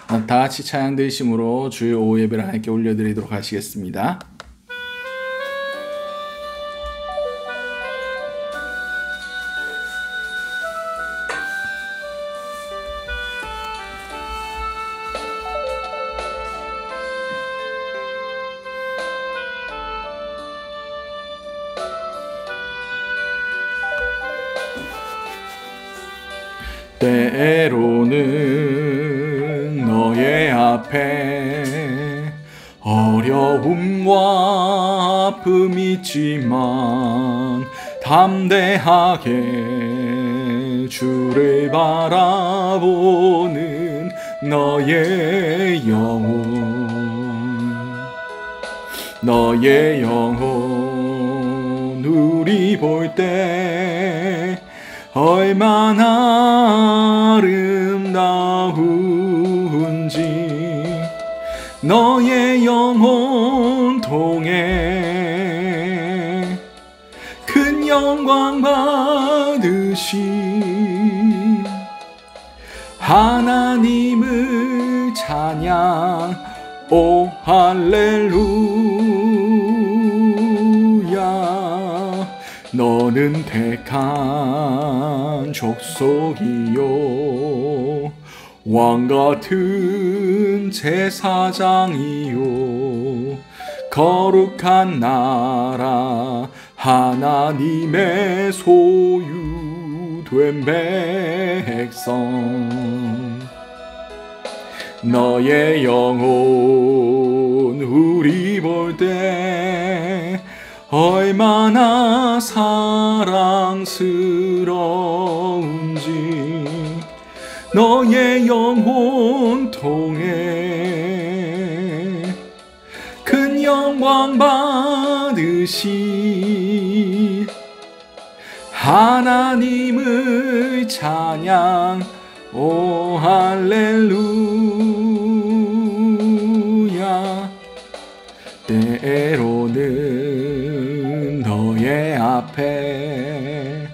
다 같이 찬양 드리심으로 주의 오후 예배를 하나님께 올려드리도록 하시겠습니다. 때로는 너의 앞에 어려움과 아픔이 있지만 담대하게 주를 바라보는 너의 영혼 우리 볼 때 얼마나 아름다운지 너의 영혼 통해 큰 영광 받으신 하나님을 찬양 오 할렐루야. 너는 택한 족속이요 왕같은 제사장이요 거룩한 나라 하나님의 소유된 백성. 너의 영혼 우리 볼 때 얼마나 사랑스러운지 너의 영혼 통해 큰 영광 받으신 하나님을 찬양 오 할렐루야. 때로는 너의 앞에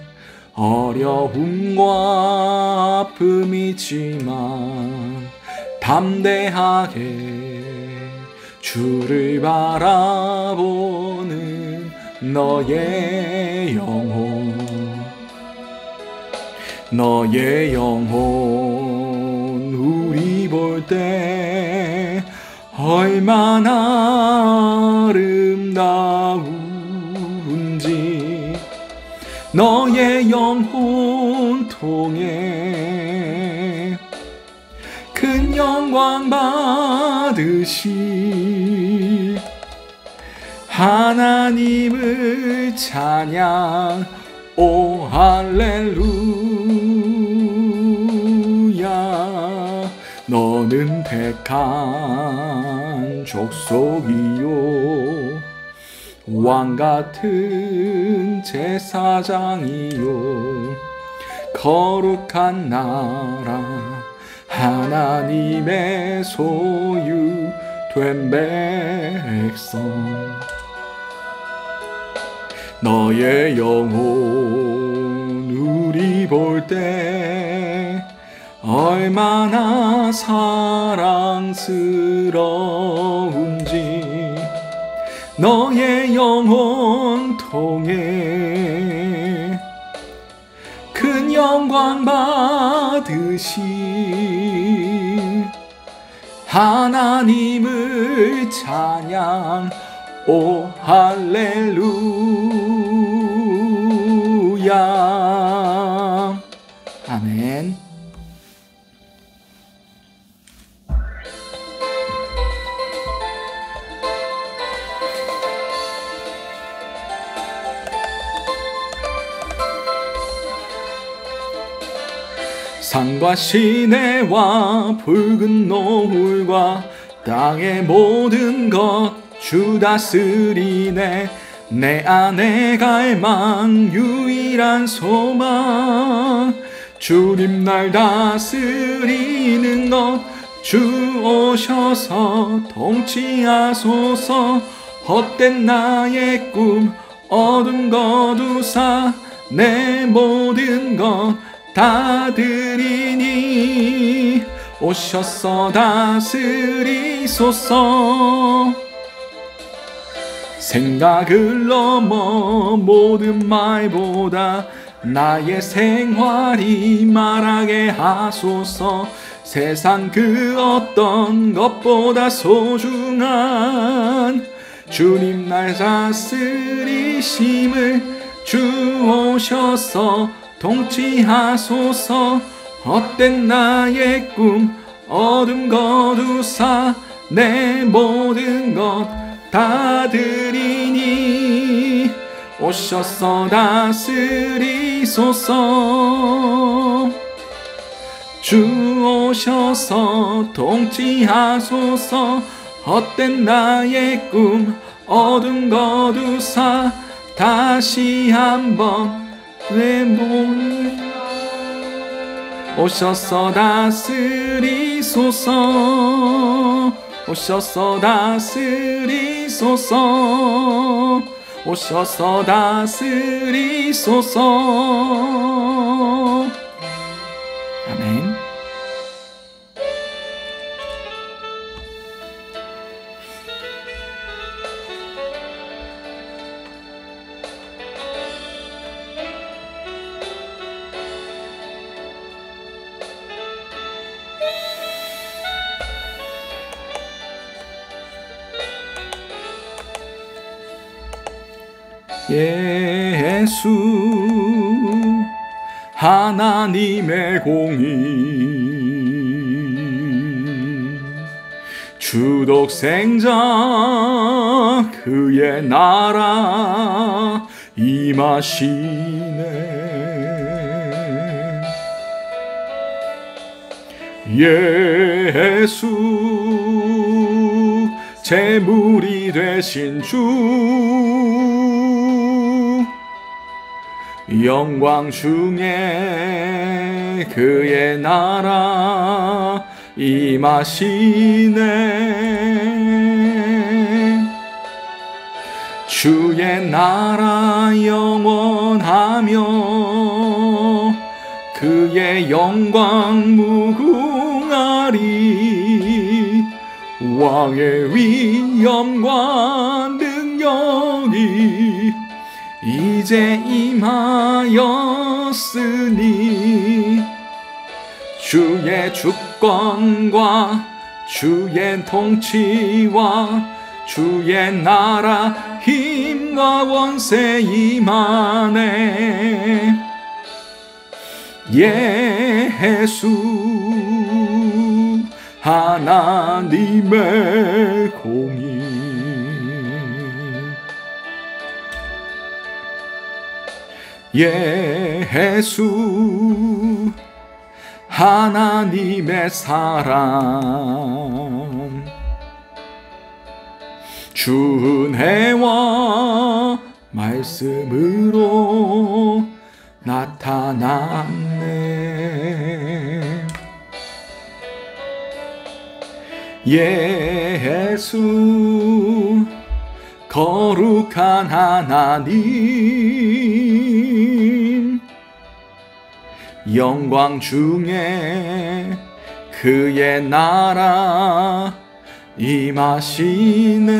어려움과 아픔이 있지만 담대하게 주를 바라보는 너의 영혼 우리 볼 때 얼마나 아름다운지 너의 영혼 통해 큰 영광 받으신 하나님을 찬양 오 할렐루야. 너는 택한 족속이요 왕같은 제사장이요 거룩한 나라 하나님의 소유된 백성. 너의 영혼 우리 볼 때 얼마나 사랑스러운지 너의 영혼 통해 큰 영광 받으신 하나님을 찬양 오 할렐루야. 아멘. 산과 시내와 붉은 노을과 땅의 모든 것 주 다스리네. 내 안에 갈망 유일한 소망 주님 날 다스리는 것 주 오셔서 통치하소서. 헛된 나의 꿈 어둠 거두사 내 모든 것 다 드리니 오셔서 다스리소서. 생각을 넘어 모든 말보다 나의 생활이 말하게 하소서. 세상 그 어떤 것보다 소중한 주님 날 다스리심을 주 오셔서 통치하소서. 헛된 나의 꿈 어둠 거두사 내 모든 것 다 드리니 오셔서 다스리소서. 주 오셔서 통치하소서. 헛된 나의 꿈 어둠 거두사 다시 한번 내 몸을 오셔서 다스리소서. 오셔서 다스리소서. 오셔서 다스리소서. 아멘. 예수 하나님의 공의 주독생자 그의 나라 임하시네. 예수 제물이 되신 주 영광 중에 그의 나라 임하시네. 주의 나라 영원하며 그의 영광 무궁하리. 왕의 위엄과 능력이 이제 임하였으니 주의 주권과 주의 통치와 주의 나라 힘과 원세 임하네. 예수 하나님의 공의 예수 하나님의 사랑 주 은혜와 말씀으로 나타났네. 예수 거룩한 하나님 영광 중에 그의 나라 임하시네.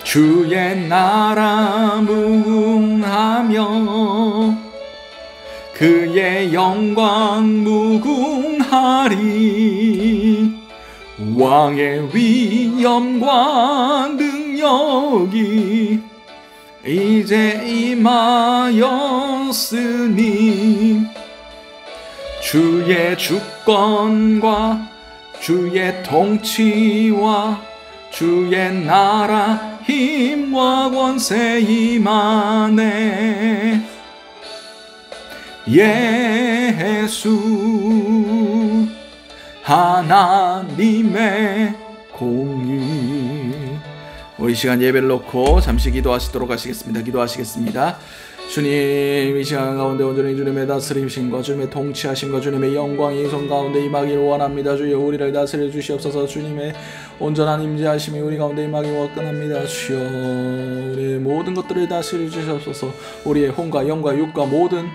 주의 나라 무궁하며 그의 영광 무궁하리. 왕의 위엄과 능력이 이제 임하였으니 주의 주권과 주의 통치와 주의 나라 힘과 권세 임하네. 예수 하나님의 공의. 우리 시간 예배를 놓고 잠시 기도하시도록 하시겠습니다. 기도하시겠습니다. 주님, 이 시간 가운데 온전히 주님의 다스리심과 주님의 통치하심과 주님의 영광이 이 손 가운데 임하기를 원합니다. 주여, 우리를 다스려 주시옵소서. 주님의 온전한 임재하심이 우리 가운데 임하기 원합니다. 주여, 우리의 모든 것들을 다스려 주시옵소서. 우리의 혼과 영과 육과 모든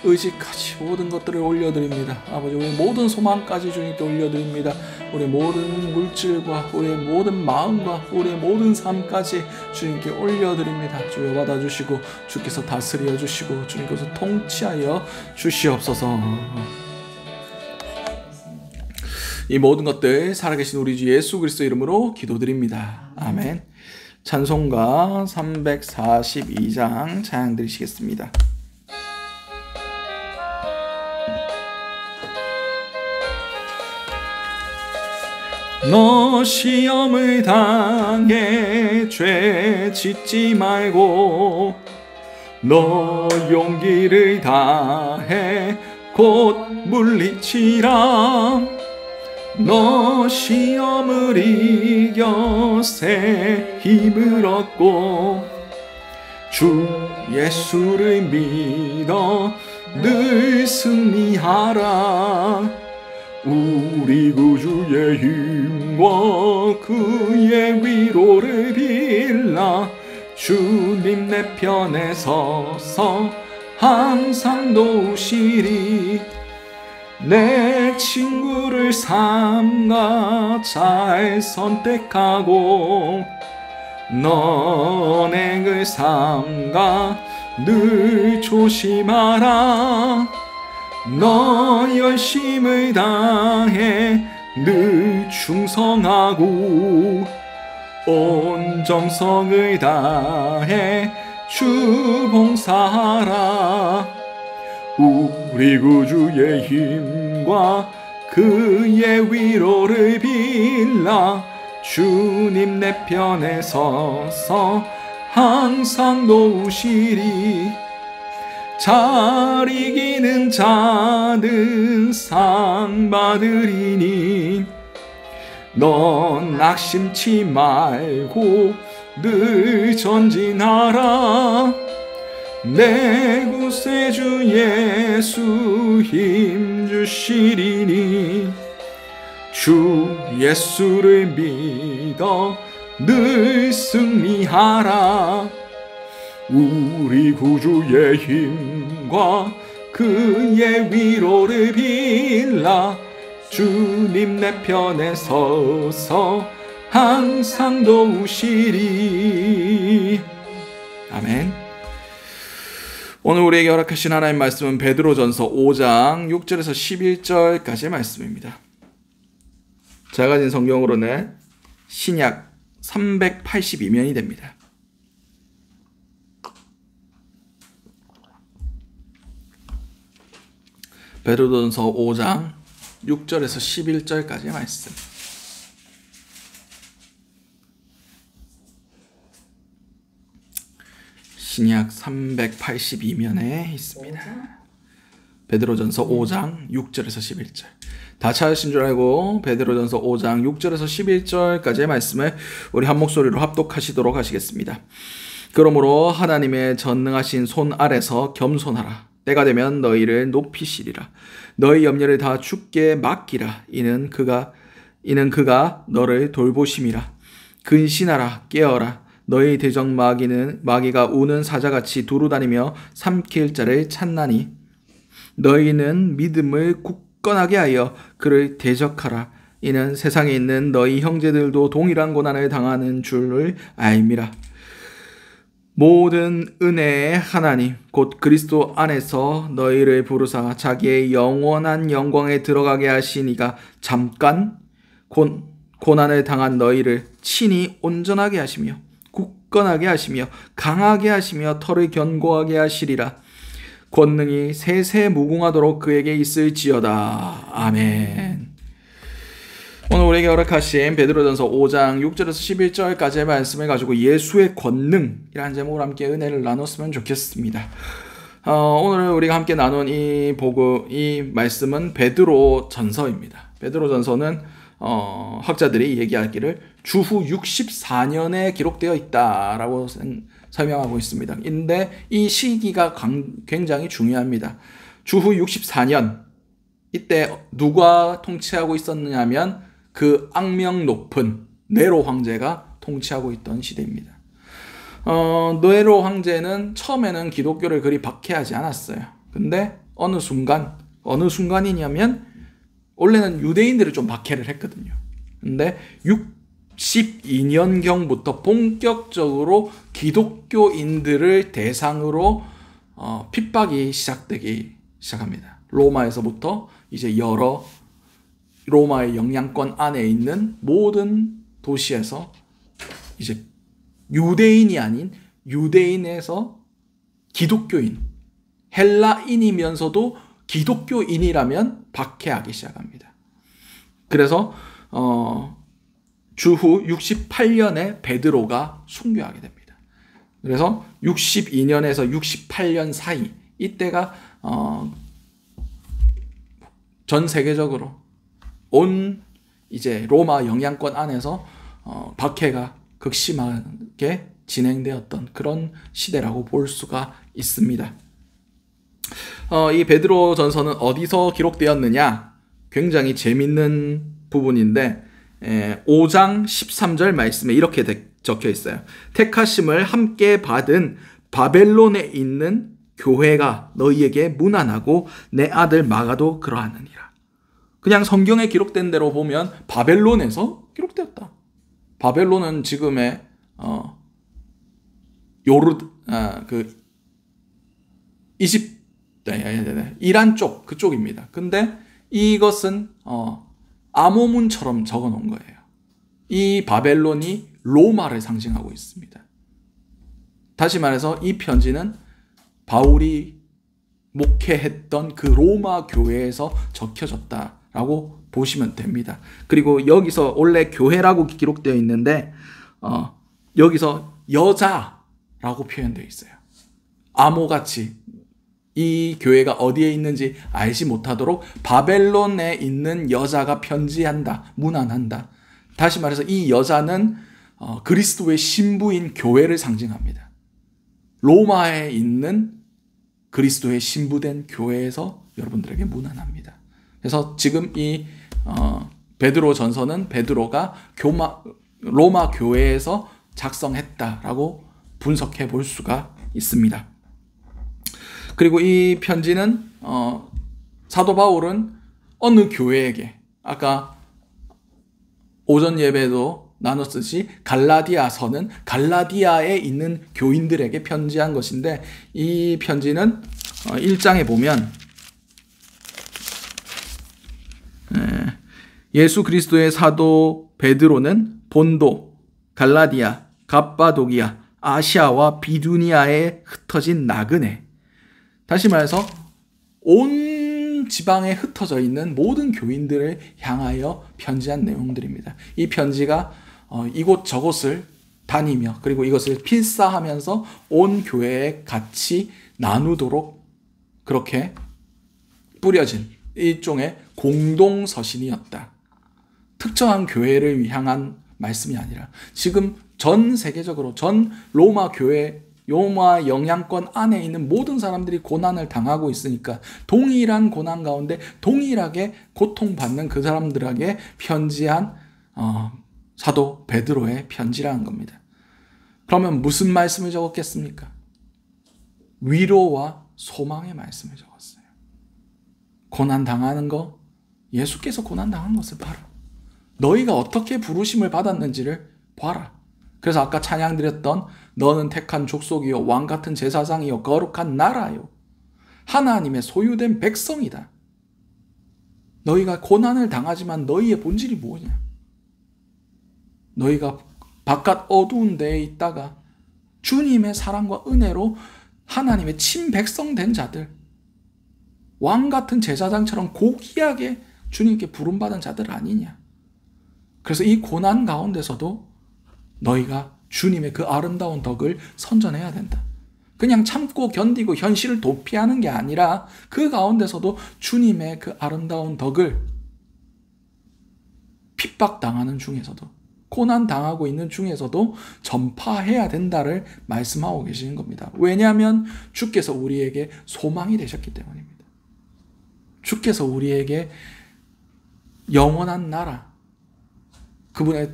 의지까지 모든 것들을 올려드립니다. 아버지, 우리 모든 소망까지 주님께 올려드립니다. 우리 모든 물질과 우리의 모든 마음과 우리의 모든 삶까지 주님께 올려드립니다. 주여 받아주시고 주께서 다스려 주시고 주님께서 통치하여 주시옵소서. 이 모든 것들 살아계신 우리 주 예수 그리스도 이름으로 기도드립니다. 아멘. 찬송가 342장 찬양 드리시겠습니다. 너 시험을 당해 죄 짓지 말고 너 용기를 다해 곧 물리치라. 너 시험을 이겨 새 힘을 얻고 주 예수를 믿어 늘 승리하라. 우리 구주의 힘과 그의 위로를 빌라. 주님 내 편에 서서 항상 도우시리. 내 친구를 삼가 잘 선택하고 너네를 삼가 늘 조심하라. 너 열심을 다해 늘 충성하고 온 정성을 다해 주 봉사하라. 우리 구주의 힘과 그의 위로를 빌라. 주님 내 편에 서서 항상 도우시리. 잘 이기는 자는 상 받으리니 넌 낙심치 말고 늘 전진하라. 내 구세주 예수 힘주시리니 주 예수를 믿어 늘 승리하라. 우리 구주의 힘과 그의 위로를 빌라. 주님 내 편에 서서 항상 도우시리. 아멘. 오늘 우리에게 허락하신 하나님 말씀은 베드로전서 5장 6절에서 11절까지의 말씀입니다. 제가 가진 성경으로는 신약 382면이 됩니다. 베드로전서 5장 6절에서 11절까지의 말씀. 신약 382면에 있습니다. 베드로전서 5장 6절에서 11절. 다 찾으신 줄 알고 베드로전서 5장 6절에서 11절까지의 말씀을 우리 한 목소리로 합독하시도록 하시겠습니다. 그러므로 하나님의 전능하신 손 아래서 겸손하라. 때가 되면 너희를 높이시리라. 너희 염려를 다 주께 맡기라. 이는 그가 너를 돌보심이라. 근신하라. 깨어라. 너희 대적 마귀가 우는 사자같이 두루다니며 삼킬 자를 찾나니 너희는 믿음을 굳건하게 하여 그를 대적하라. 이는 세상에 있는 너희 형제들도 동일한 고난을 당하는 줄을 알미라. 모든 은혜의 하나님 곧 그리스도 안에서 너희를 부르사 자기의 영원한 영광에 들어가게 하시니가 잠깐 고난을 당한 너희를 친히 온전하게 하시며 굳건하게 하시며 강하게 하시며 털을 견고하게 하시리라. 권능이 세세 무궁하도록 그에게 있을지어다. 아멘. 오늘 우리에게 허락하신 베드로전서 5장 6절에서 11절까지의 말씀을 가지고 예수의 권능이라는 제목으로 함께 은혜를 나눴으면 좋겠습니다. 오늘 우리가 함께 나눈 이 말씀은 베드로전서입니다. 베드로전서는 학자들이 얘기하기를 주후 64년에 기록되어 있다라고 설명하고 있습니다. 근데 이 시기가 굉장히 중요합니다. 주후 64년, 이때 누가 통치하고 있었느냐면 그 악명 높은 네로 황제가 통치하고 있던 시대입니다. 네로 황제는 처음에는 기독교를 그리 박해하지 않았어요. 근데 어느 순간이냐면 원래는 유대인들을 좀 박해를 했거든요. 근데 62년경부터 본격적으로 기독교인들을 대상으로 핍박이 시작되기 시작합니다. 로마에서부터 이제 여러 로마의 영향권 안에 있는 모든 도시에서 이제 유대인이 아닌 유대인에서 기독교인, 헬라인이면서도 기독교인이라면 박해하기 시작합니다. 그래서 주후 68년에 베드로가 순교하게 됩니다. 그래서 62년에서 68년 사이 이때가 전 세계적으로 온 이제 로마 영향권 안에서 박해가 극심하게 진행되었던 그런 시대라고 볼 수가 있습니다. 이 베드로 전서는 어디서 기록되었느냐? 굉장히 재밌는 부분인데 5장 13절 말씀에 이렇게 적혀 있어요. 택하심을 함께 받은 바벨론에 있는 교회가 너희에게 문안하고 내 아들 마가도 그러하느니라. 그냥 성경에 기록된 대로 보면 바벨론에서 기록되었다. 바벨론은 지금의 이집 이란 쪽 그쪽입니다. 근데 이것은 암호문처럼 적어 놓은 거예요. 이 바벨론이 로마를 상징하고 있습니다. 다시 말해서 이 편지는 바울이 목회했던 그 로마 교회에서 적혀졌다라고 보시면 됩니다. 그리고 여기서 원래 교회라고 기록되어 있는데 여기서 여자라고 표현되어 있어요. 암호같이 이 교회가 어디에 있는지 알지 못하도록 바벨론에 있는 여자가 편지한다, 문안한다. 다시 말해서 이 여자는 그리스도의 신부인 교회를 상징합니다. 로마에 있는 그리스도의 신부된 교회에서 여러분들에게 문안합니다. 그래서 지금 이 베드로 전서는 베드로가 로마 교회에서 작성했다라고 분석해 볼 수가 있습니다. 그리고 이 편지는 사도 바울은 어느 교회에게 아까 오전 예배도 나눴듯이 갈라디아서는 갈라디아에 있는 교인들에게 편지한 것인데 이 편지는 1장에 보면 예수 그리스도의 사도 베드로는 본도, 갈라디아, 갑바도기아, 아시아와 비두니아에 흩어진 나그네, 다시 말해서 온 지방에 흩어져 있는 모든 교인들을 향하여 편지한 내용들입니다. 이 편지가 이곳저곳을 다니며 그리고 이것을 필사하면서 온 교회에 같이 나누도록 그렇게 뿌려진 일종의 공동서신이었다. 특정한 교회를 향한 말씀이 아니라 지금 전 세계적으로 전 로마 교회, 로마 영향권 안에 있는 모든 사람들이 고난을 당하고 있으니까 동일한 고난 가운데 동일하게 고통받는 그 사람들에게 편지한 사도 베드로의 편지라는 겁니다. 그러면 무슨 말씀을 적었겠습니까? 위로와 소망의 말씀을 적었어요. 고난 당하는 거, 예수께서 고난 당한 것을 봐라. 너희가 어떻게 부르심을 받았는지를 봐라. 그래서 아까 찬양 드렸던 너는 택한 족속이요 왕 같은 제사장이요 거룩한 나라요 하나님의 소유된 백성이다. 너희가 고난을 당하지만 너희의 본질이 뭐냐? 너희가 바깥 어두운 데에 있다가 주님의 사랑과 은혜로 하나님의 친백성 된 자들, 왕 같은 제사장처럼 고귀하게 주님께 부름받은 자들 아니냐? 그래서 이 고난 가운데서도 너희가 주님의 그 아름다운 덕을 선전해야 된다. 그냥 참고 견디고 현실을 도피하는 게 아니라 그 가운데서도 주님의 그 아름다운 덕을 핍박당하는 중에서도 고난당하고 있는 중에서도 전파해야 된다를 말씀하고 계시는 겁니다. 왜냐하면 주께서 우리에게 소망이 되셨기 때문입니다. 주께서 우리에게 영원한 나라, 그분의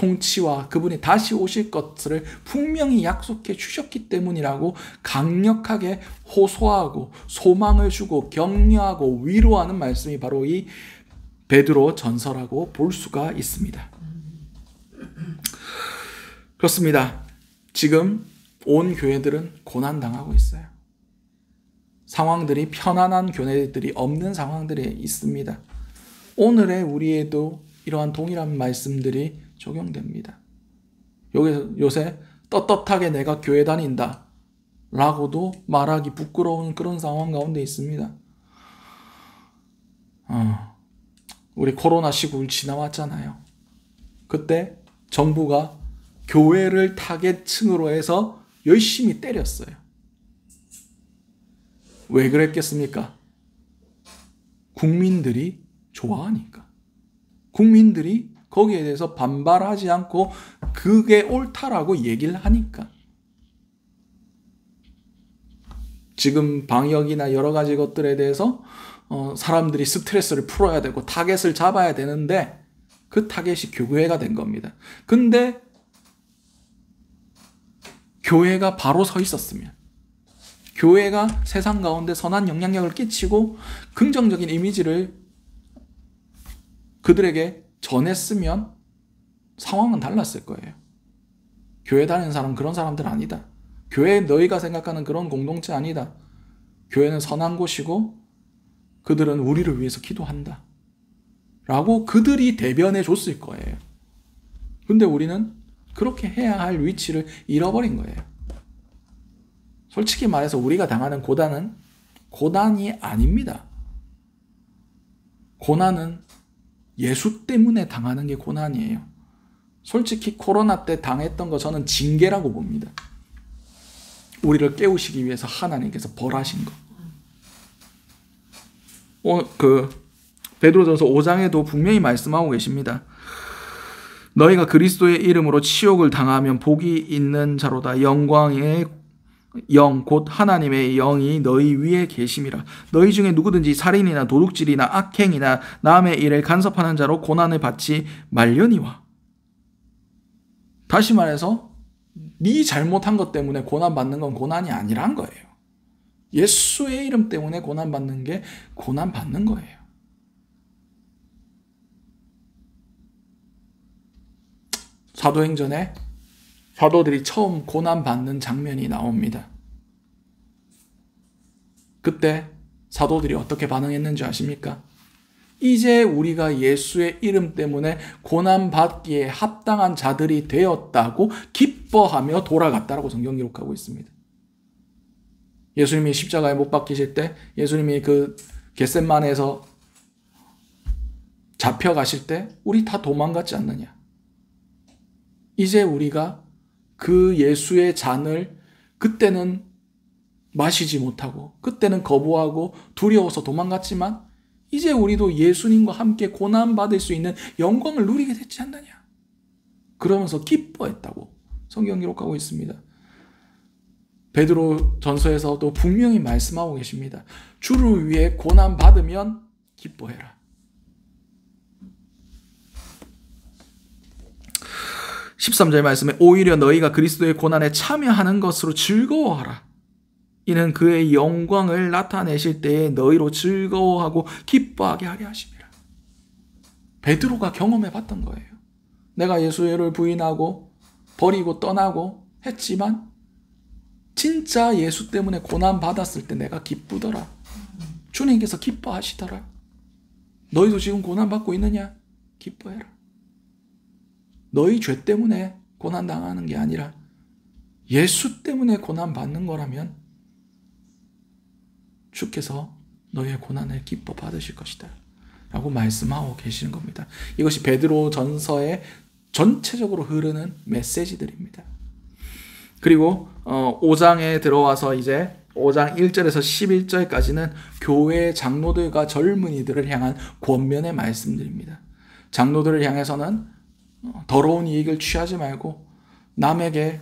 통치와 그분이 다시 오실 것을 분명히 약속해 주셨기 때문이라고 강력하게 호소하고 소망을 주고 격려하고 위로하는 말씀이 바로 이 베드로 전서라고 볼 수가 있습니다. 그렇습니다. 지금 온 교회들은 고난당하고 있어요. 상황들이 편안한 교회들이 없는 상황들이 있습니다. 오늘의 우리에도 이러한 동일한 말씀들이 적용됩니다. 요새 떳떳하게 내가 교회 다닌다 라고도 말하기 부끄러운 그런 상황 가운데 있습니다. 우리 코로나 시국을 지나왔잖아요. 그때 정부가 교회를 타겟층으로 해서 열심히 때렸어요. 왜 그랬겠습니까? 국민들이 좋아하니까. 국민들이 거기에 대해서 반발하지 않고 그게 옳다라고 얘기를 하니까. 지금 방역이나 여러 가지 것들에 대해서 사람들이 스트레스를 풀어야 되고 타겟을 잡아야 되는데 그 타겟이 교회가 된 겁니다. 근데 교회가 바로 서 있었으면, 교회가 세상 가운데 선한 영향력을 끼치고 긍정적인 이미지를 그들에게 전했으면 상황은 달랐을 거예요. 교회 다니는 사람은 그런 사람들 아니다. 교회 너희가 생각하는 그런 공동체 아니다. 교회는 선한 곳이고 그들은 우리를 위해서 기도한다 라고 그들이 대변해 줬을 거예요. 근데 우리는 그렇게 해야 할 위치를 잃어버린 거예요. 솔직히 말해서 우리가 당하는 고난은 고난이 아닙니다. 고난은 예수 때문에 당하는 게 고난이에요. 솔직히 코로나 때 당했던 거 저는 징계라고 봅니다. 우리를 깨우시기 위해서 하나님께서 벌하신 거. 베드로전서 5장에도 분명히 말씀하고 계십니다. 너희가 그리스도의 이름으로 치욕을 당하면 복이 있는 자로다. 영광의 영 곧 하나님의 영이 너희 위에 계심이라. 너희 중에 누구든지 살인이나 도둑질이나 악행이나 남의 일을 간섭하는 자로 고난을 받지 말려니와. 다시 말해서 네 잘못한 것 때문에 고난받는 건 고난이 아니란 거예요. 예수의 이름 때문에 고난받는 게 고난받는 거예요. 사도행전에 사도들이 처음 고난받는 장면이 나옵니다. 그때 사도들이 어떻게 반응했는지 아십니까? 이제 우리가 예수의 이름 때문에 고난받기에 합당한 자들이 되었다고 기뻐하며 돌아갔다라고 성경 기록하고 있습니다. 예수님이 십자가에 못 박히실 때, 예수님이 그 겟셋마네에서 잡혀가실 때 우리 다 도망갔지 않느냐? 이제 우리가 그 예수의 잔을 그때는 마시지 못하고 그때는 거부하고 두려워서 도망갔지만 이제 우리도 예수님과 함께 고난받을 수 있는 영광을 누리게 됐지 않느냐? 그러면서 기뻐했다고 성경 기록하고 있습니다. 베드로 전서에서도 분명히 말씀하고 계십니다. 주를 위해 고난받으면 기뻐해라. 13절 말씀에 오히려 너희가 그리스도의 고난에 참여하는 것으로 즐거워하라. 이는 그의 영광을 나타내실 때에 너희로 즐거워하고 기뻐하게 하려 하심이라. 베드로가 경험해 봤던 거예요. 내가 예수를 부인하고 버리고 떠나고 했지만 진짜 예수 때문에 고난 받았을 때 내가 기쁘더라. 주님께서 기뻐하시더라. 너희도 지금 고난 받고 있느냐? 기뻐해라. 너희 죄 때문에 고난 당하는 게 아니라 예수 때문에 고난 받는 거라면 주께서 너희의 고난을 기뻐 받으실 것이다 라고 말씀하고 계시는 겁니다. 이것이 베드로 전서의 전체적으로 흐르는 메시지들입니다. 그리고 5장에 들어와서 이제 5장 1절에서 11절까지는 교회 장로들과 젊은이들을 향한 권면의 말씀들입니다. 장로들을 향해서는 더러운 이익을 취하지 말고 남에게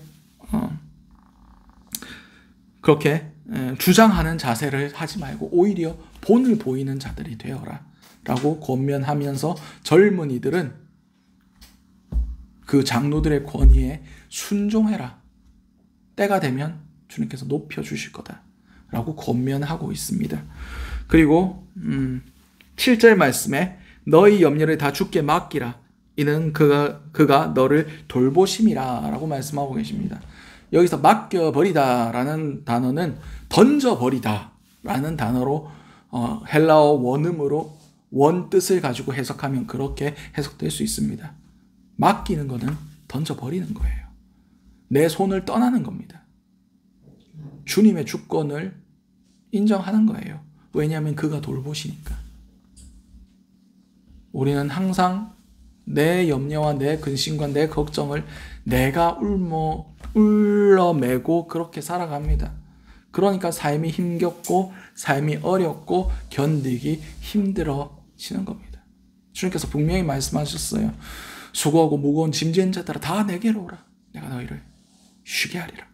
그렇게 주장하는 자세를 하지 말고 오히려 본을 보이는 자들이 되어라 라고 권면하면서 젊은이들은 그 장로들의 권위에 순종해라. 때가 되면 주님께서 높여주실 거다 라고 권면하고 있습니다. 그리고 7절 말씀에 너희 염려를 다 주께 맡기라. 이는 그가 너를 돌보심이라 라고 말씀하고 계십니다. 여기서 맡겨버리다 라는 단어는 던져버리다 라는 단어로 헬라어 원음으로 원뜻을 가지고 해석하면 그렇게 해석될 수 있습니다. 맡기는 것은 던져버리는 거예요. 내 손을 떠나는 겁니다. 주님의 주권을 인정하는 거예요. 왜냐하면 그가 돌보시니까. 우리는 항상 내 염려와 내 근심과 내 걱정을 내가 울러매고 그렇게 살아갑니다. 그러니까 삶이 힘겹고 삶이 어렵고 견디기 힘들어지는 겁니다. 주님께서 분명히 말씀하셨어요. 수고하고 무거운 짐진 자들아 다 내게로 오라. 내가 너희를 쉬게 하리라.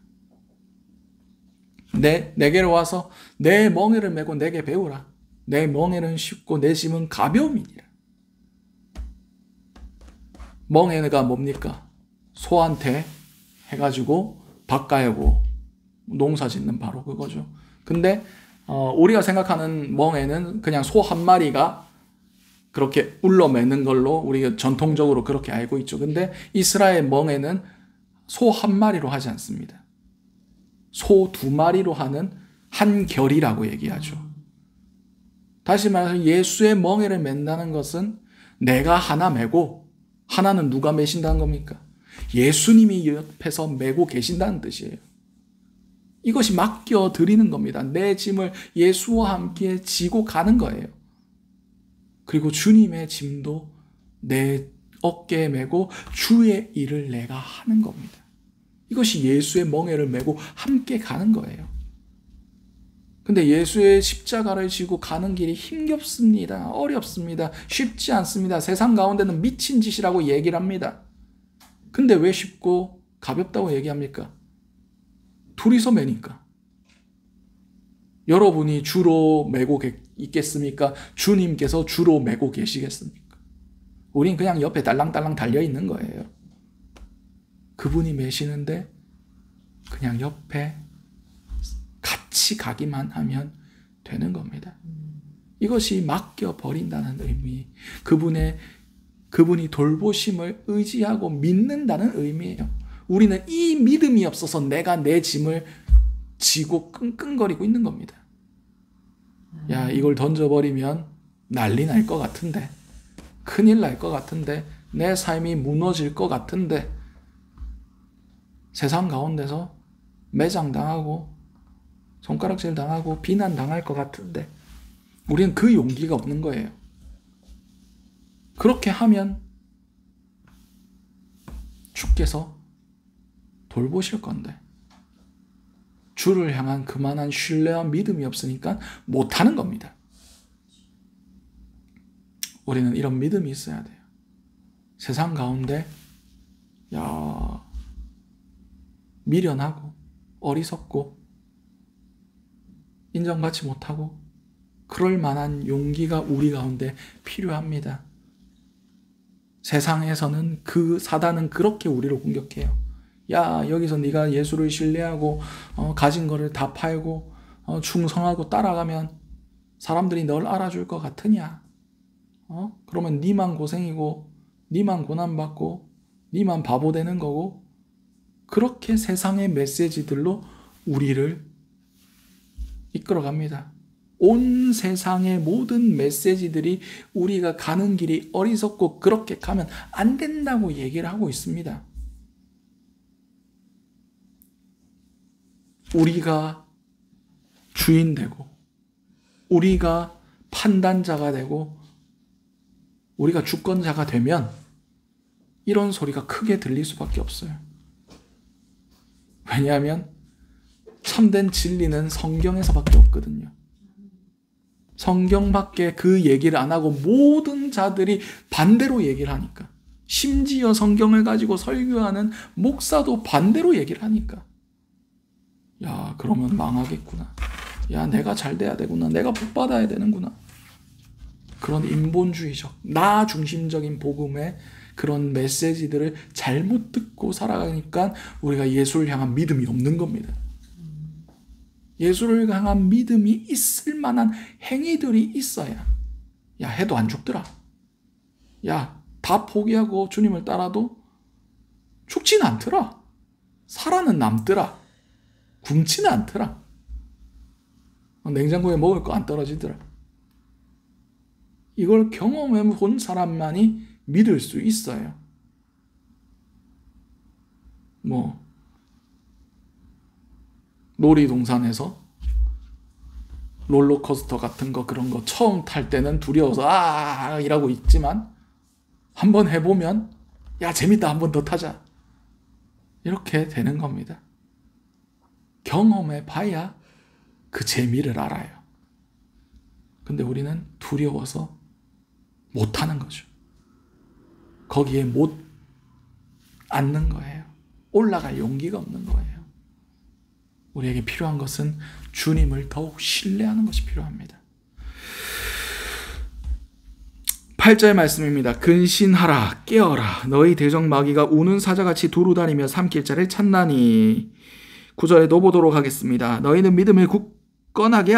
내게로 와서 내 멍에를 메고 내게 배우라. 내 멍에는 쉽고 내 짐은 가벼움이니라. 멍에가 뭡니까? 소한테 해가지고 밥 가야고 농사 짓는 바로 그거죠. 근데 우리가 생각하는 멍에는 그냥 소 한 마리가 그렇게 울러매는 걸로 우리가 전통적으로 그렇게 알고 있죠. 근데 이스라엘 멍에는 소 한 마리로 하지 않습니다. 소 2마리로 하는 한결이라고 얘기하죠. 다시 말해서 예수의 멍에를 맨다는 것은 내가 하나 메고 하나는 누가 메신다는 겁니까? 예수님이 옆에서 메고 계신다는 뜻이에요. 이것이 맡겨드리는 겁니다. 내 짐을 예수와 함께 지고 가는 거예요. 그리고 주님의 짐도 내 어깨에 메고 주의 일을 내가 하는 겁니다. 이것이 예수의 멍에를 메고 함께 가는 거예요. 근데 예수의 십자가를 지고 가는 길이 힘겹습니다. 어렵습니다. 쉽지 않습니다. 세상 가운데는 미친 짓이라고 얘기를 합니다. 근데 왜 쉽고 가볍다고 얘기합니까? 둘이서 매니까. 여러분이 주로 메고 있겠습니까? 주님께서 주로 메고 계시겠습니까? 우린 그냥 옆에 달랑달랑 달려있는 거예요. 그분이 메시는데 그냥 옆에 같이 가기만 하면 되는 겁니다. 이것이 맡겨버린다는 의미, 그분이 돌보심을 의지하고 믿는다는 의미예요. 우리는 이 믿음이 없어서 내가 내 짐을 지고 끙끙거리고 있는 겁니다. 야, 이걸 던져버리면 난리 날 것 같은데, 큰일 날 것 같은데, 내 삶이 무너질 것 같은데, 세상 가운데서 매장당하고 손가락질 당하고 비난당할 것 같은데 우리는 그 용기가 없는 거예요. 그렇게 하면 주께서 돌보실 건데 주를 향한 그만한 신뢰와 믿음이 없으니까 못하는 겁니다. 우리는 이런 믿음이 있어야 돼요. 세상 가운데 미련하고 어리석고 인정받지 못하고 그럴 만한 용기가 우리 가운데 필요합니다. 세상에서는 그 사단은 그렇게 우리를 공격해요. 야, 여기서 네가 예수를 신뢰하고 가진 거를 다 팔고 충성하고 따라가면 사람들이 널 알아줄 것 같으냐? 그러면 네만 고생이고 네만 고난받고 네만 바보 되는 거고, 그렇게 세상의 메시지들로 우리를 이끌어갑니다. 온 세상의 모든 메시지들이 우리가 가는 길이 어리석고 그렇게 가면 안 된다고 얘기를 하고 있습니다. 우리가 주인 되고 우리가 판단자가 되고 우리가 주권자가 되면 이런 소리가 크게 들릴 수밖에 없어요. 왜냐하면 참된 진리는 성경에서밖에 없거든요. 성경밖에 그 얘기를 안 하고 모든 자들이 반대로 얘기를 하니까, 심지어 성경을 가지고 설교하는 목사도 반대로 얘기를 하니까, 야, 그러면 망하겠구나. 야, 내가 잘 돼야 되구나. 내가 복 받아야 되는구나. 그런 인본주의적, 나 중심적인 복음에 그런 메시지들을 잘못 듣고 살아가니까 우리가 예수를 향한 믿음이 없는 겁니다. 예수를 향한 믿음이 있을 만한 행위들이 있어야, 야, 해도 안 죽더라. 야, 다 포기하고 주님을 따라도 죽지는 않더라. 살아는 남더라. 굶지는 않더라. 냉장고에 먹을 거 안 떨어지더라. 이걸 경험해 본 사람만이 믿을 수 있어요. 놀이동산에서 롤러코스터 같은 거, 그런 거 처음 탈 때는 두려워서 이라고 있지만 한번 해보면 야, 재밌다, 한 번 더 타자, 이렇게 되는 겁니다. 경험해 봐야 그 재미를 알아요. 근데 우리는 두려워서 못하는 거죠. 거기에 못 앉는 거예요. 올라갈 용기가 없는 거예요. 우리에게 필요한 것은 주님을 더욱 신뢰하는 것이 필요합니다. 8절 말씀입니다. 근신하라, 깨어라. 너희 대적 마귀가 우는 사자같이 두루다니며 삼킬 자를 찾나니. 9절에도 보도록 하겠습니다. 너희는 믿음을 굳건하게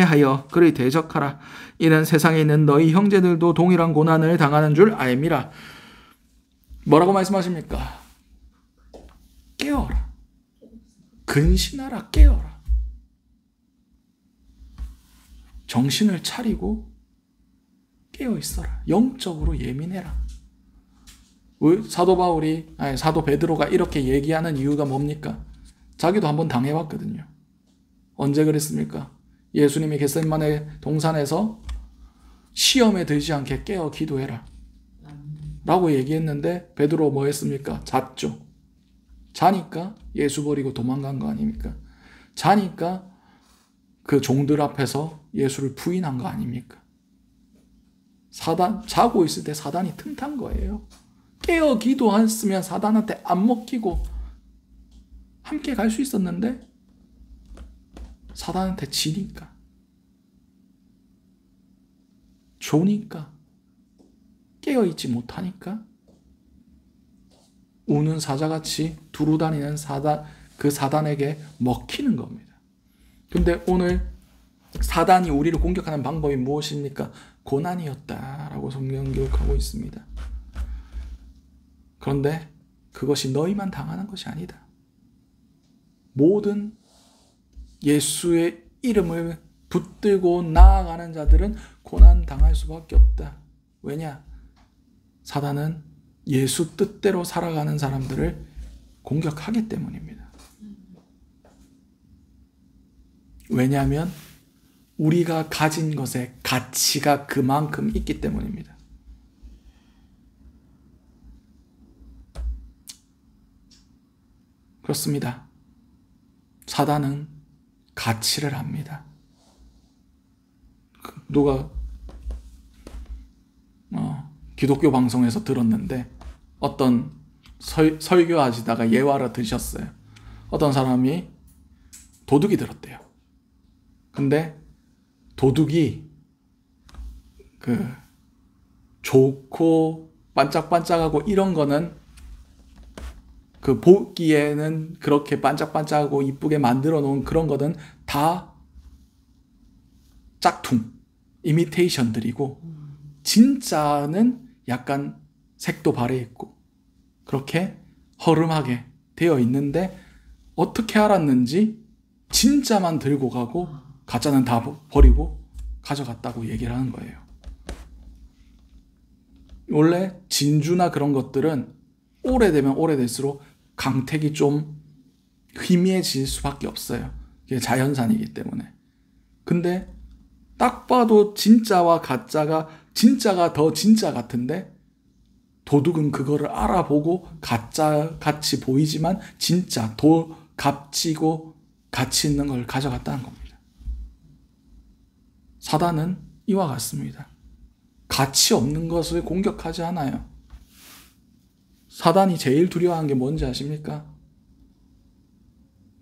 하여 그를 대적하라. 이는 세상에 있는 너희 형제들도 동일한 고난을 당하는 줄 알미라. 뭐라고 말씀하십니까? 깨어라. 근신하라, 깨어라. 정신을 차리고 깨어 있어라. 영적으로 예민해라. 사도 베드로가 이렇게 얘기하는 이유가 뭡니까? 자기도 한번 당해봤거든요. 언제 그랬습니까? 예수님이 겟세마네 동산에서 시험에 들지 않게 깨어 기도해라 라고 얘기했는데 베드로 뭐 했습니까? 잤죠. 자니까 예수 버리고 도망간 거 아닙니까? 자니까 그 종들 앞에서 예수를 부인한 거 아닙니까? 자고 있을 때 사단이 틈탄 거예요. 깨어 기도했으면 사단한테 안 먹히고 함께 갈 수 있었는데 사단한테 지니까, 조니까, 깨어있지 못하니까 우는 사자같이 두루다니는 그 사단에게 먹히는 겁니다. 근데 오늘 사단이 우리를 공격하는 방법이 무엇입니까? 고난이었다라고 성경 기록하고 있습니다. 그런데 그것이 너희만 당하는 것이 아니다. 모든 예수의 이름을 붙들고 나아가는 자들은 고난 당할 수밖에 없다. 왜냐? 사단은 예수 뜻대로 살아가는 사람들을 공격하기 때문입니다. 왜냐하면 우리가 가진 것의 가치가 그만큼 있기 때문입니다. 그렇습니다. 사단은 가치를 압니다. 누가 기독교 방송에서 들었는데 어떤 설교하시다가 예화를 드셨어요. 어떤 사람이 도둑이 들었대요. 근데 도둑이 좋고 반짝반짝하고 이런 거는 보기에는 그렇게 반짝반짝하고 이쁘게 만들어 놓은 그런 거는 다 짝퉁, 이미테이션들이고 진짜는 약간 색도 발해 있고 그렇게 허름하게 되어 있는데 어떻게 알았는지 진짜만 들고 가고 가짜는 다 버리고 가져갔다고 얘기를 하는 거예요. 원래 진주나 그런 것들은 오래되면 오래될수록 강택이 좀 희미해질 수밖에 없어요. 이게 자연산이기 때문에. 근데 딱 봐도 진짜와 가짜가 더 진짜 같은데 도둑은 그거를 알아보고 가짜같이 보이지만 진짜 값지고 가치 있는 걸 가져갔다는 겁니다. 사단은 이와 같습니다. 가치 없는 것을 공격하지 않아요. 사단이 제일 두려워하는 게 뭔지 아십니까?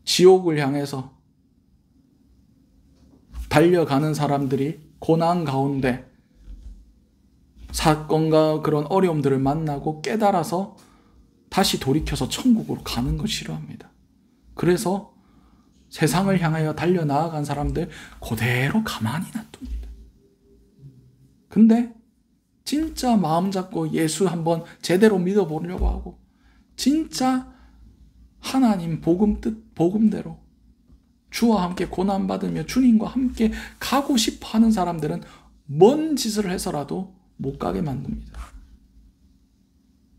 지옥을 향해서 달려가는 사람들이 고난 가운데 사건과 그런 어려움들을 만나고 깨달아서 다시 돌이켜서 천국으로 가는 걸 싫어합니다. 그래서 세상을 향하여 달려나아간 사람들 그대로 가만히 놔둡니다. 근데 진짜 마음 잡고 예수 한번 제대로 믿어보려고 하고 진짜 하나님 복음 뜻 복음대로 주와 함께 고난받으며 주님과 함께 가고 싶어 하는 사람들은 뭔 짓을 해서라도 못 가게 만듭니다.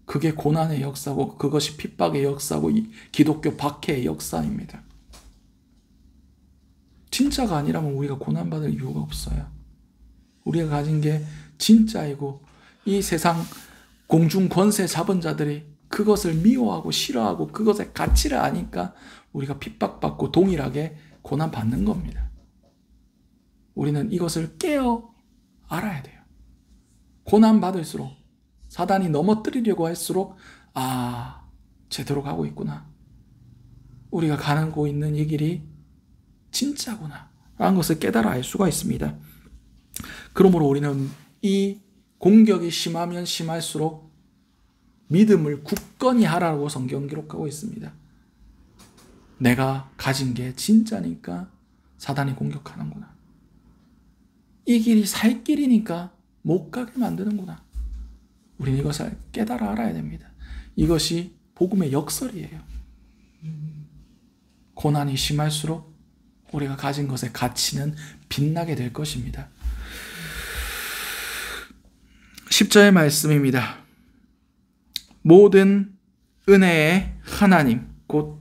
그게 고난의 역사고 그것이 핍박의 역사고 기독교 박해의 역사입니다. 진짜가 아니라면 우리가 고난받을 이유가 없어요. 우리가 가진 게 진짜이고 이 세상 공중 권세 잡은 자들이 그것을 미워하고 싫어하고 그것의 가치를 아니까 우리가 핍박받고 동일하게 고난받는 겁니다. 우리는 이것을 깨어 알아야 돼요. 고난받을수록 사단이 넘어뜨리려고 할수록 제대로 가고 있구나. 우리가 가고 있는 이 길이 진짜구나 라는 것을 깨달아 알 수가 있습니다. 그러므로 우리는 이 공격이 심하면 심할수록 믿음을 굳건히 하라고 성경 기록하고 있습니다. 내가 가진 게 진짜니까 사단이 공격하는구나. 이 길이 살 길이니까 못 가게 만드는구나. 우리는 이것을 깨달아 알아야 됩니다. 이것이 복음의 역설이에요. 고난이 심할수록 우리가 가진 것의 가치는 빛나게 될 것입니다. 10절의 말씀입니다. 모든 은혜의 하나님 곧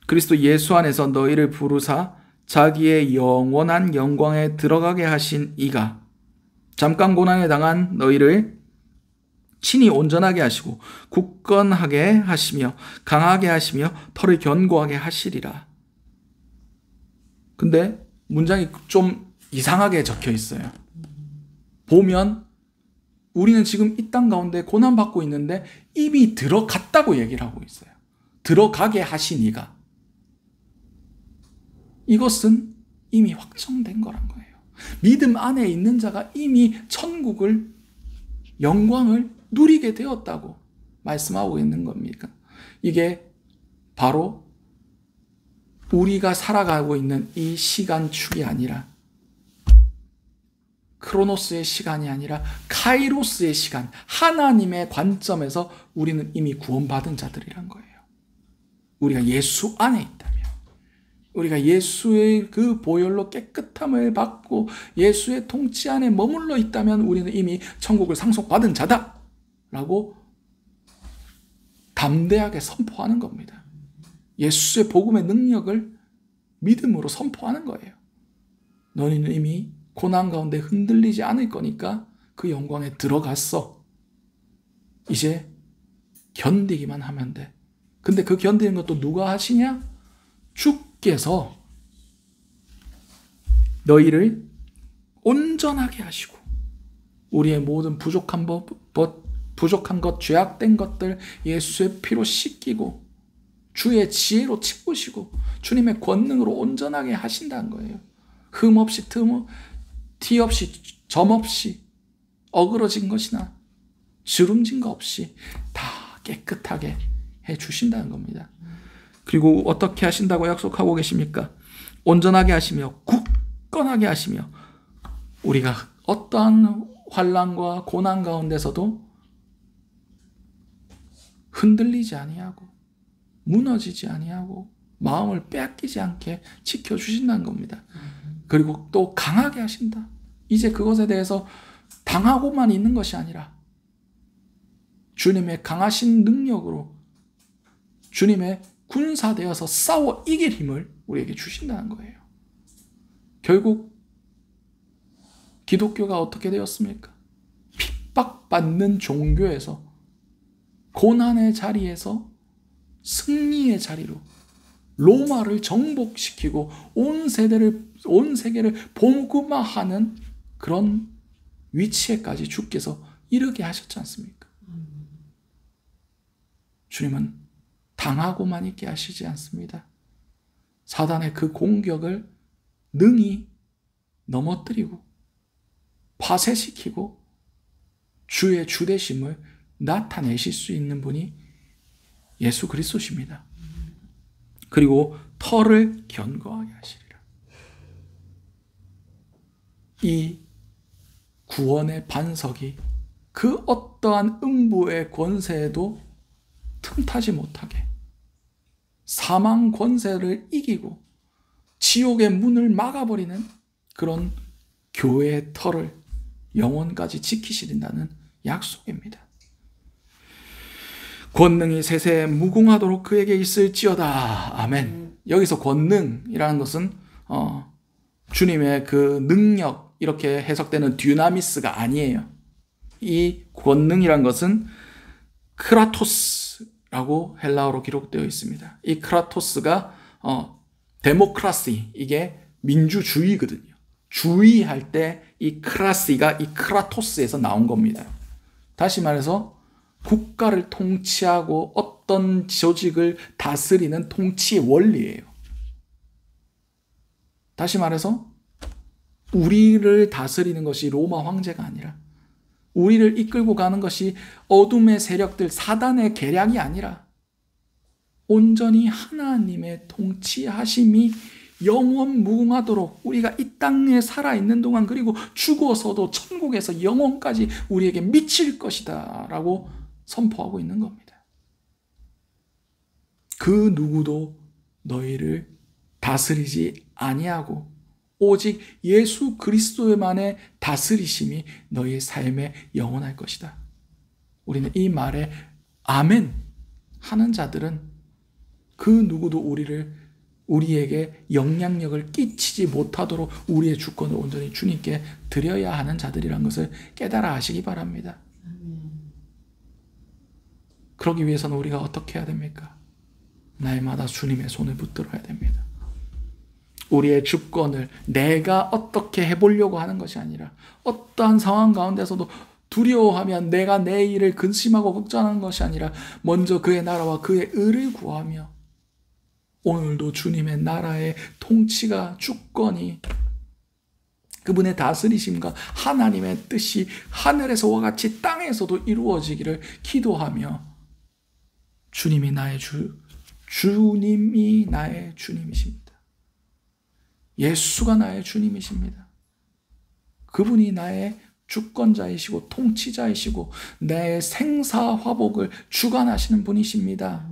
그리스도 예수 안에서 너희를 부르사 자기의 영원한 영광에 들어가게 하신 이가 잠깐 고난에 당한 너희를 친히 온전하게 하시고 굳건하게 하시며 강하게 하시며 털을 견고하게 하시리라. 근데 문장이 좀 이상하게 적혀 있어요. 보면 우리는 지금 이 땅 가운데 고난받고 있는데 이미 들어갔다고 얘기를 하고 있어요. 들어가게 하신 이가. 이것은 이미 확정된 거란 거예요. 믿음 안에 있는 자가 이미 천국을, 영광을 누리게 되었다고 말씀하고 있는 겁니까? 이게 바로 우리가 살아가고 있는 이 시간축이 아니라 크로노스의 시간이 아니라 카이로스의 시간, 하나님의 관점에서 우리는 이미 구원받은 자들이란 거예요. 우리가 예수 안에 있다면, 우리가 예수의 그 보혈로 깨끗함을 받고 예수의 통치 안에 머물러 있다면 우리는 이미 천국을 상속받은 자다라고 담대하게 선포하는 겁니다. 예수의 복음의 능력을 믿음으로 선포하는 거예요. 너희는 이미 고난 가운데 흔들리지 않을 거니까 그 영광에 들어갔어. 이제 견디기만 하면 돼. 근데 그 견디는 것도 누가 하시냐? 주께서 너희를 온전하게 하시고 우리의 모든 부족한 것, 죄악된 것들 예수의 피로 씻기고 주의 지혜로 찌푸시고 주님의 권능으로 온전하게 하신다는 거예요. 흠 없이 티 없이 점 없이 어그러진 것이나 주름진 거 없이 다 깨끗하게 해주신다는 겁니다. 그리고 어떻게 하신다고 약속하고 계십니까? 온전하게 하시며 굳건하게 하시며 우리가 어떠한 환난과 고난 가운데서도 흔들리지 아니하고 무너지지 아니하고 마음을 빼앗기지 않게 지켜주신다는 겁니다. 그리고 또 강하게 하신다. 이제 그것에 대해서 당하고만 있는 것이 아니라 주님의 강하신 능력으로 주님의 군사되어서 싸워 이길 힘을 우리에게 주신다는 거예요. 결국 기독교가 어떻게 되었습니까? 핍박받는 종교에서 고난의 자리에서 승리의 자리로 로마를 정복시키고 온 세계를 복음화하는 그런 위치에까지 주께서 이르게 하셨지 않습니까? 주님은 당하고만 있게 하시지 않습니다. 사단의 그 공격을 능히 넘어뜨리고 파쇄시키고 주의 주되심을 나타내실 수 있는 분이 예수 그리스도십니다. 그리고 터를 견고하게 하시리라. 이 구원의 반석이 그 어떠한 음부의 권세에도 틈타지 못하게 사망 권세를 이기고 지옥의 문을 막아버리는 그런 교회의 터를 영원까지 지키시린다는 약속입니다. 권능이 세세에 무궁하도록 그에게 있을지어다. 아멘. 여기서 권능이라는 것은 주님의 그 능력 이렇게 해석되는 듀나미스가 아니에요. 이 권능이란 것은 크라토스라고 헬라어로 기록되어 있습니다. 이 크라토스가 데모크라시, 이게 민주주의거든요. 주의할 때 이 크라시가 이 크라토스에서 나온 겁니다. 다시 말해서 국가를 통치하고 어떤 조직을 다스리는 통치의 원리예요. 다시 말해서 우리를 다스리는 것이 로마 황제가 아니라, 우리를 이끌고 가는 것이 어둠의 세력들, 사단의 계략이 아니라 온전히 하나님의 통치하심이 영원 무궁하도록 우리가 이 땅에 살아있는 동안, 그리고 죽어서도 천국에서 영원까지 우리에게 미칠 것이다 라고 선포하고 있는 겁니다. 그 누구도 너희를 다스리지 아니하고 오직 예수 그리스도만의 다스리심이 너희의 삶에 영원할 것이다. 우리는 이 말에 아멘 하는 자들은 그 누구도 우리에게 영향력을 끼치지 못하도록 우리의 주권을 온전히 주님께 드려야 하는 자들이란 것을 깨달아 하시기 바랍니다. 그러기 위해서는 우리가 어떻게 해야 됩니까? 날마다 주님의 손을 붙들어야 됩니다. 우리의 주권을 내가 어떻게 해보려고 하는 것이 아니라, 어떠한 상황 가운데서도 두려워하면 내가 내 일을 근심하고 걱정하는 것이 아니라 먼저 그의 나라와 그의 의를 구하며, 오늘도 주님의 나라의 통치가, 주권이, 그분의 다스리심과 하나님의 뜻이 하늘에서와 같이 땅에서도 이루어지기를 기도하며, 주님이 나의 주님이 나의 주님이십니다. 예수가 나의 주님이십니다. 그분이 나의 주권자이시고 통치자이시고 내 생사화복을 주관하시는 분이십니다.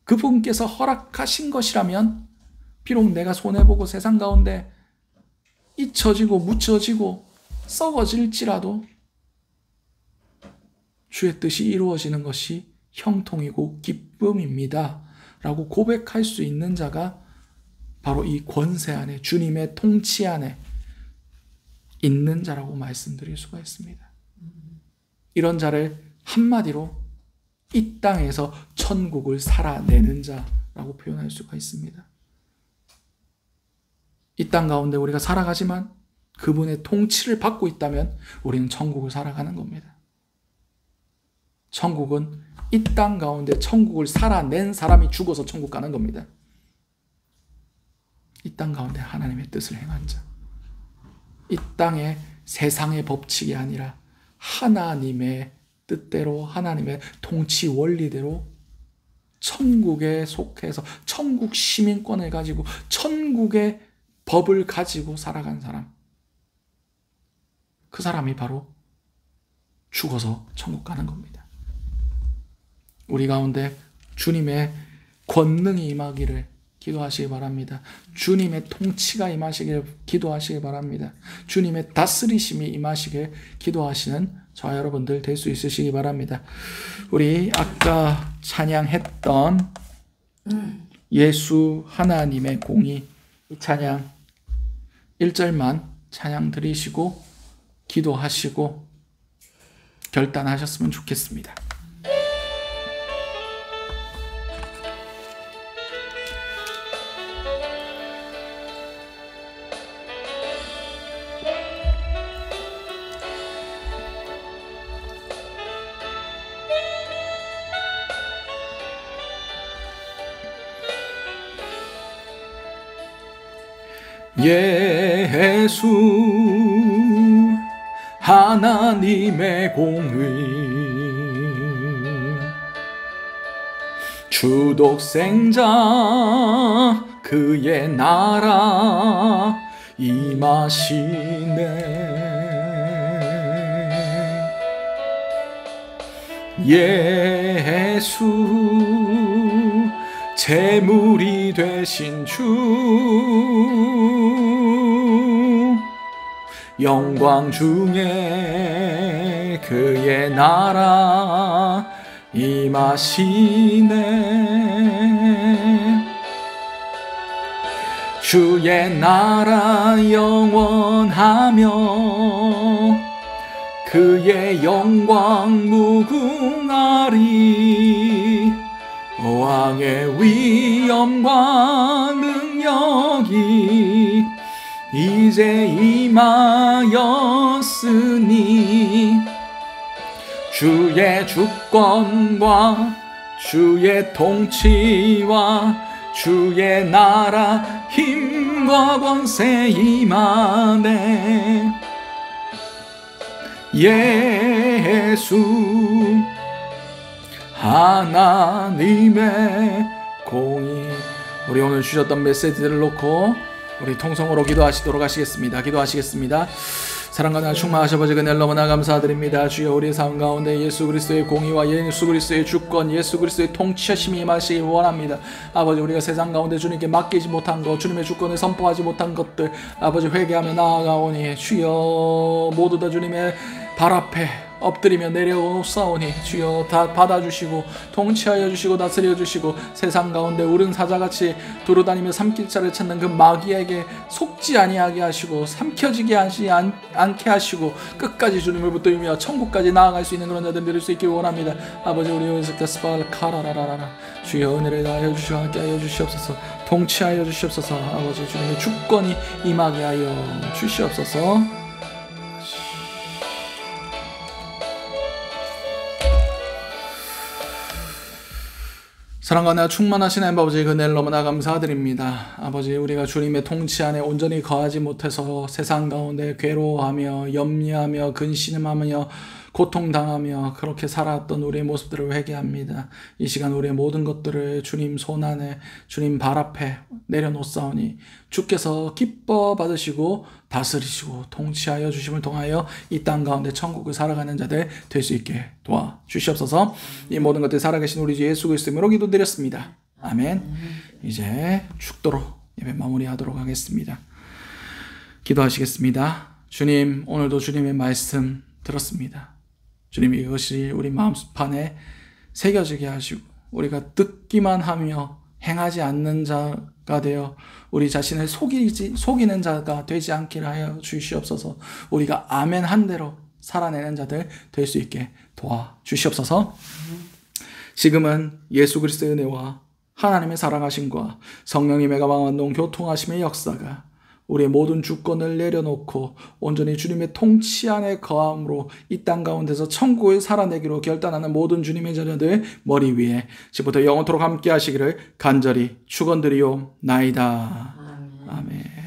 그분께서 허락하신 것이라면 비록 내가 손해보고 세상 가운데 잊혀지고 묻혀지고 썩어질지라도 주의 뜻이 이루어지는 것이 형통이고 기쁨입니다 라고 고백할 수 있는 자가 바로 이 권세 안에, 주님의 통치 안에 있는 자라고 말씀드릴 수가 있습니다. 이런 자를 한마디로 이 땅에서 천국을 살아내는 자라고 표현할 수가 있습니다. 이 땅 가운데 우리가 살아가지만 그분의 통치를 받고 있다면 우리는 천국을 살아가는 겁니다. 천국은 이 땅 가운데 천국을 살아낸 사람이 죽어서 천국 가는 겁니다. 이 땅 가운데 하나님의 뜻을 행한 자, 이 땅의 세상의 법칙이 아니라 하나님의 뜻대로, 하나님의 통치 원리대로 천국에 속해서 천국 시민권을 가지고 천국의 법을 가지고 살아간 사람, 그 사람이 바로 죽어서 천국 가는 겁니다. 우리 가운데 주님의 권능이 임하기를 기도하시기 바랍니다. 주님의 통치가 임하시길 기도하시기 바랍니다. 주님의 다스리심이 임하시길 기도하시는 저와 여러분들 될 수 있으시기 바랍니다. 우리 아까 찬양했던 예수 하나님의 공의, 이 찬양 1절만 찬양 드리시고 기도하시고 결단하셨으면 좋겠습니다. 예수 하나님의 공의 주독생자 그의 나라 임하시네. 예수 제물이 되신 주 영광 중에 그의 나라 임하시네. 주의 나라 영원하며 그의 영광 무궁하리. 왕의 위엄과 능력이 이제 임하였으니 주의 주권과 주의 통치와 주의 나라 힘과 권세 임하네. 예수 하나님의 공의. 우리 오늘 주셨던 메시지를 놓고 우리 통성으로 기도하시도록 하시겠습니다. 기도하시겠습니다. 사랑과 나 충만하셔 아버지 그늘 너무나 감사드립니다. 주여 우리의 삶 가운데 예수 그리스도의 공의와 예수 그리스도의 주권 예수 그리스도의 통치하심이 임하시기 원합니다. 아버지 우리가 세상 가운데 주님께 맡기지 못한 것 주님의 주권을 선포하지 못한 것들 아버지 회개하며 나아가오니 주여 모두 다 주님의 발 앞에 엎드리며 내려오사오니 주여 다 받아주시고 통치하여 주시고 다스려 주시고 세상 가운데 우른 사자같이 두루다니며 삼킬자를 찾는 그 마귀에게 속지 아니하게 하시고 삼켜지게 하지 않게 하시고 끝까지 주님을 붙들며 천국까지 나아갈 수 있는 그런 자들 누릴 수 있길 원합니다. 아버지 우리 요새스파를 카라라라라 주여 은혜를 다하여 주시고 함께하여 주시옵소서. 통치하여 주시옵소서. 아버지 주님의 주권이 임하게 하여 주시옵소서. 사랑과 은혜가 충만하신 아버지 그늘 너무나 감사드립니다. 아버지 우리가 주님의 통치 안에 온전히 거하지 못해서 세상 가운데 괴로워하며 염려하며 근심하며 고통당하며 그렇게 살아왔던 우리의 모습들을 회개합니다. 이 시간 우리의 모든 것들을 주님 손 안에 주님 발 앞에 내려놓사오니 주께서 기뻐 받으시고 다스리시고 통치하여 주심을 통하여 이 땅 가운데 천국을 살아가는 자들 될 수 있게 도와주시옵소서. 이 모든 것들 살아계신 우리 주 예수 그리스도로 기도드렸습니다. 아멘. 이제 죽도록 예배 마무리하도록 하겠습니다. 기도하시겠습니다. 주님 오늘도 주님의 말씀 들었습니다. 주님 이것이 우리 마음판에 새겨지게 하시고 우리가 듣기만 하며 행하지 않는 자가 되어 우리 자신을 속이는 자가 되지 않기를 하여 주시옵소서. 우리가 아멘 한 대로 살아내는 자들 될 수 있게 도와주시옵소서. 지금은 예수 그리스도의 은혜와 하나님의 사랑하심과 성령님의 가방한동 교통하심의 역사가 우리의 모든 주권을 내려놓고 온전히 주님의 통치 안에 거함으로 이 땅 가운데서 천국을 살아내기로 결단하는 모든 주님의 자녀들 머리 위에 지금부터 영원토록 함께 하시기를 간절히 축원드리옵나이다. 아멘.